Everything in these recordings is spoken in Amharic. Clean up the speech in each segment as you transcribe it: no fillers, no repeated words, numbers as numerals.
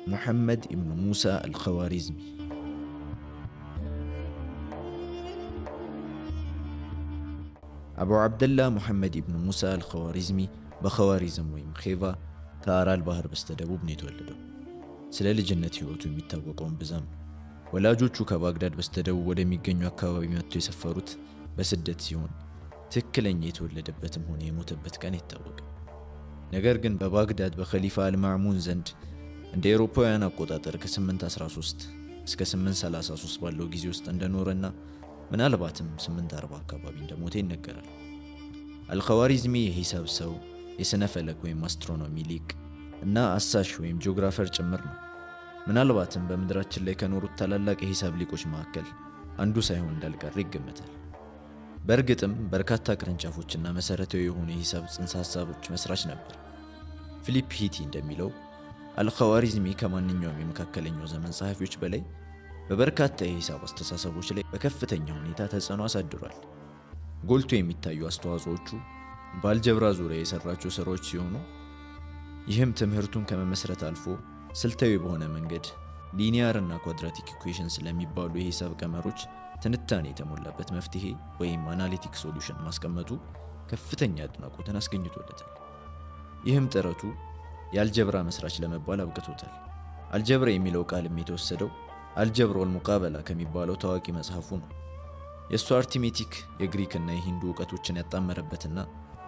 ሙሐመድ ኢብኑ ሙሳ አልኸዋሪዝሚ። አቡ ዓብደላህ ሙሐመድ ኢብኑ ሙሳ አልኸዋሪዝሚ በኸዋሪዝም ወይም ኼቫ ከአራል ባህር በስተደቡብ ነው የተወለደው። ስለ ልጅነት ሕይወቱ የሚታወቀውን ብዛም ነው። ወላጆቹ ከባግዳድ በስተደቡብ ወደሚገኙ አካባቢ መጥተው የሰፈሩት በስደት ሲሆን ትክክለኛ የተወለደበትም ሆነ የሞተበት ቀን አይታወቅም። ነገር ግን በባግዳድ በኸሊፋ አልማዕሙን ዘንድ እንደ አውሮፓውያን አቆጣጠር ከ813 እስከ 833 ባለው ጊዜ ውስጥ እንደኖረና ምናልባትም 840 አካባቢ እንደሞተ ይነገራል። አልኸዋሪዝሚ የሂሳብ ሰው፣ የሥነ ፈለክ ወይም አስትሮኖሚ ሊቅ እና አሳሽ ወይም ጂኦግራፈር ጭምር ነው። ምናልባትም በምድራችን ላይ ከኖሩት ታላላቅ የሂሳብ ሊቆች መካከል አንዱ ሳይሆን እንዳልቀረ ይገመታል። በእርግጥም በርካታ ቅርንጫፎችና መሰረታዊ የሆኑ የሂሳብ ጽንሰ ሐሳቦች መስራች ነበር። ፊሊፕ ሂቲ እንደሚለው አልኸዋሪዝሚ ከማንኛውም የመካከለኛው ዘመን ጸሐፊዎች በላይ በበርካታ የሂሳብ አስተሳሰቦች ላይ በከፍተኛ ሁኔታ ተጽዕኖ አሳድሯል። ጎልቶ የሚታዩ አስተዋጽኦቹ በአልጀብራ ዙሪያ የሰራቸው ስራዎች ሲሆኑ ይህም ትምህርቱን ከመመስረት አልፎ ስልታዊ በሆነ መንገድ ሊኒያር እና ኳድራቲክ ኢኩዌሽን ስለሚባሉ የሂሳብ ቀመሮች ትንታኔ የተሞላበት መፍትሄ ወይም አናሊቲክ ሶሉሽን ማስቀመጡ ከፍተኛ አድናቆትን አስገኝቶለታል። ይህም ጥረቱ የአልጀብራ መስራች ለመባል አብቅቶታል። አልጀብራ የሚለው ቃልም የተወሰደው አልጀብር ወልሙቃበላ ከሚባለው ታዋቂ መጽሐፉ ነው። የእሱ አርቲሜቲክ የግሪክና የሂንዱ እውቀቶችን ያጣመረበትና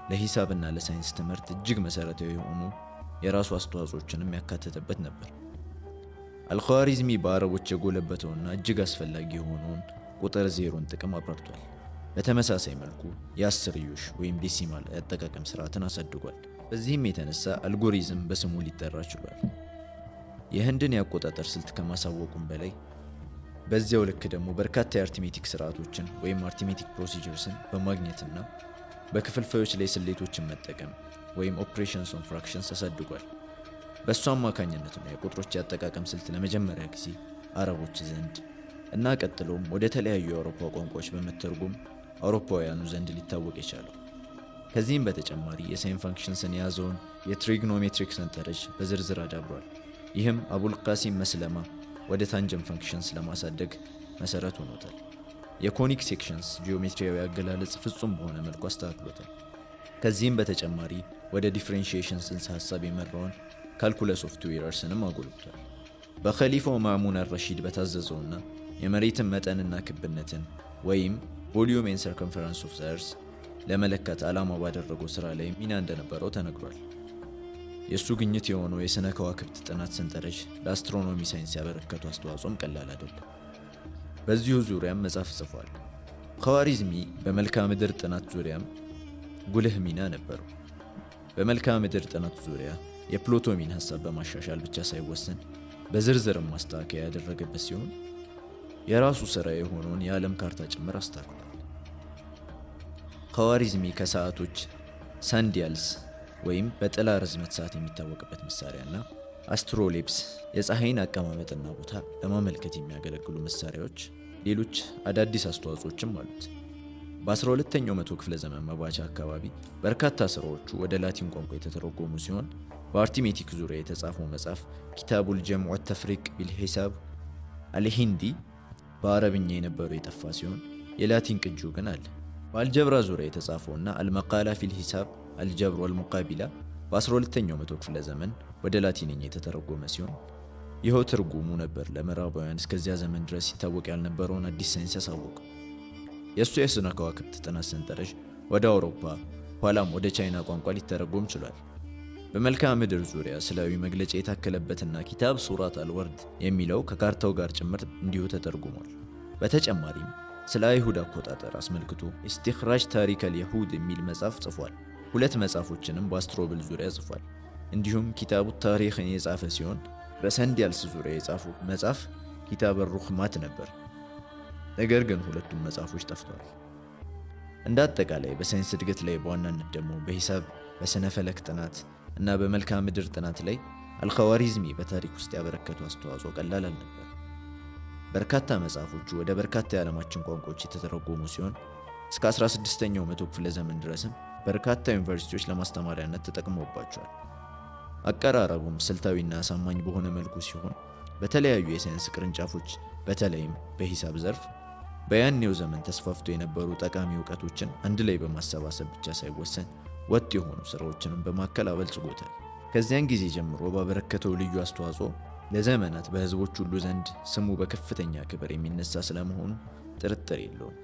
ለሂሳብና ለሳይንስ ትምህርት እጅግ መሰረታዊ የሆኑ የራሱ አስተዋጽኦችንም ያካተተበት ነበር። አልኸዋሪዝሚ በአረቦች የጎለበተውና እጅግ አስፈላጊ የሆነውን ቁጥር ዜሮን ጥቅም አብራርቷል። በተመሳሳይ መልኩ የአስርዮሽ ወይም ዴሲማል የአጠቃቀም ስርዓትን አሳድጓል። በዚህም የተነሳ አልጎሪዝም በስሙ ሊጠራ ችሏል። የህንድን የአቆጣጠር ስልት ከማሳወቁም በላይ በዚያው ልክ ደግሞ በርካታ የአርቲሜቲክ ስርዓቶችን ወይም አርቲሜቲክ ፕሮሲጀርስን በማግኘትና በክፍልፋዮች ላይ ስሌቶችን መጠቀም ወይም ኦፕሬሽንስ ኦን ፍራክሽንስ አሳድጓል። በእሱ አማካኝነት ነው የቁጥሮች የአጠቃቀም ስልት ለመጀመሪያ ጊዜ አረቦች ዘንድ እና ቀጥሎም ወደ ተለያዩ የአውሮፓ ቋንቋዎች በመተርጎም አውሮፓውያኑ ዘንድ ሊታወቅ የቻለው። ከዚህም በተጨማሪ የሳይን ፋንክሽንስን የያዘውን የትሪግኖሜትሪክ ሰንጠረዥ በዝርዝር አዳብሯል። ይህም አቡልቃሲም መስለማ ወደ ታንጀንት ፋንክሽንስ ለማሳደግ መሰረት ሆኖታል። የኮኒክ ሴክሽንስ ጂኦሜትሪያዊ አገላለጽ ፍጹም በሆነ መልኩ አስተካክሎታል። ከዚህም በተጨማሪ ወደ ዲፍሬንሺዬሽን ጽንሰ ሐሳብ የመራውን ካልኩለስ ኦፍ ቱ ኤረርስንም አጎልብቷል። በኸሊፋው ማዕሙን አልረሺድ በታዘዘውና የመሬትን መጠንና ክብነትን ወይም ቮሊዩም ኤንድ ሰርከምፈረንስ ኦፍ ዘ እርዝ ለመለካት ዓላማ ባደረገው ሥራ ላይ ሚና እንደነበረው ተነግሯል። የእሱ ግኝት የሆነው የሥነ ከዋክብት ጥናት ሰንጠረዥ ለአስትሮኖሚ ሳይንስ ያበረከቱ አስተዋጽኦም ቀላል አይደለም። በዚሁ ዙሪያም መጽሐፍ ጽፏል። ኸዋሪዝሚ በመልክዓ ምድር ጥናት ዙሪያም ጉልህ ሚና ነበረው። በመልክዓ ምድር ጥናት ዙሪያ የፕሎቶሚን ሐሳብ በማሻሻል ብቻ ሳይወሰን በዝርዝርም ማስተካከያ ያደረገበት ሲሆን የራሱ ሥራ የሆነውን የዓለም ካርታ ጭምር አስተካክሏል። ኸዋሪዝሚ ከሰዓቶች ሳንዲያልስ ወይም በጥላ ርዝመት ሰዓት የሚታወቅበት መሳሪያና አስትሮሌፕስ የፀሐይን አቀማመጥና ቦታ ለማመልከት የሚያገለግሉ መሳሪያዎች፣ ሌሎች አዳዲስ አስተዋጽኦችም አሉት። በ12ኛው መቶ ክፍለ ዘመን መባቻ አካባቢ በርካታ ስራዎቹ ወደ ላቲን ቋንቋ የተተረጎሙ ሲሆን በአርቲሜቲክ ዙሪያ የተጻፈው መጽሐፍ ኪታቡል ጀምዕ ወተፍሪቅ ቢልሂሳብ አልሂንዲ በአረብኛ የነበረው የጠፋ ሲሆን የላቲን ቅጂው ግን አለ። በአልጀብራ ዙሪያ የተጻፈውና አልመቃላ ፊል ሂሳብ አልጀብር ወልሙቃቢላ በ12ኛው መቶ ክፍለ ዘመን ወደ ላቲንኛ የተተረጎመ ሲሆን ይኸው ትርጉሙ ነበር ለምዕራባውያን እስከዚያ ዘመን ድረስ ሲታወቅ ያልነበረውን አዲስ ሳይንስ ያሳወቀው። የእሱ የሥነ ከዋክብት ጥናት ሰንጠረዥ ወደ አውሮፓ ኋላም ወደ ቻይና ቋንቋ ሊተረጎም ችሏል። በመልክዓ ምድር ዙሪያ ስላዊ መግለጫ የታከለበትና ኪታብ ሱራት አልወርድ የሚለው ከካርታው ጋር ጭምር እንዲሁ ተተርጉሟል። በተጨማሪም ስለ አይሁድ አቆጣጠር አስመልክቶ ኢስቲኽራጅ ታሪክ አልየሁድ የሚል መጽሐፍ ጽፏል። 2 መጽሐፎችንም በአስትሮብል ዙሪያ ጽፏል። እንዲሁም ኪታቡ ታሪክን የጻፈ ሲሆን በሰንዲያልስ ዙሪያ የጻፈው መጽሐፍ ኪታብ ሩኽማት ነበር። ነገር ግን ሁለቱም መጽሐፎች ጠፍተዋል። እንደ አጠቃላይ በሳይንስ እድገት ላይ በዋናነት ደግሞ በሂሳብ፣ በሥነ ፈለክ ጥናት እና በመልክዓ ምድር ጥናት ላይ አልኸዋሪዝሚ በታሪክ ውስጥ ያበረከቱ አስተዋጽኦ ቀላል አልነበር። በርካታ መጽሐፎቹ ወደ በርካታ የዓለማችን ቋንቋዎች የተተረጎሙ ሲሆን እስከ 16ኛው መቶ ክፍለ ዘመን ድረስም በርካታ ዩኒቨርሲቲዎች ለማስተማሪያነት ተጠቅመውባቸዋል። አቀራረቡም ስልታዊና አሳማኝ በሆነ መልኩ ሲሆን በተለያዩ የሳይንስ ቅርንጫፎች በተለይም በሂሳብ ዘርፍ በያኔው ዘመን ተስፋፍቶ የነበሩ ጠቃሚ እውቀቶችን አንድ ላይ በማሰባሰብ ብቻ ሳይወሰን ወጥ የሆኑ ስራዎችንም በማከል አበልጽጎታል። ከዚያን ጊዜ ጀምሮ ባበረከተው ልዩ አስተዋጽኦ ለዘመናት በህዝቦች ሁሉ ዘንድ ስሙ በከፍተኛ ክብር የሚነሳ ስለመሆኑ ጥርጥር የለውም።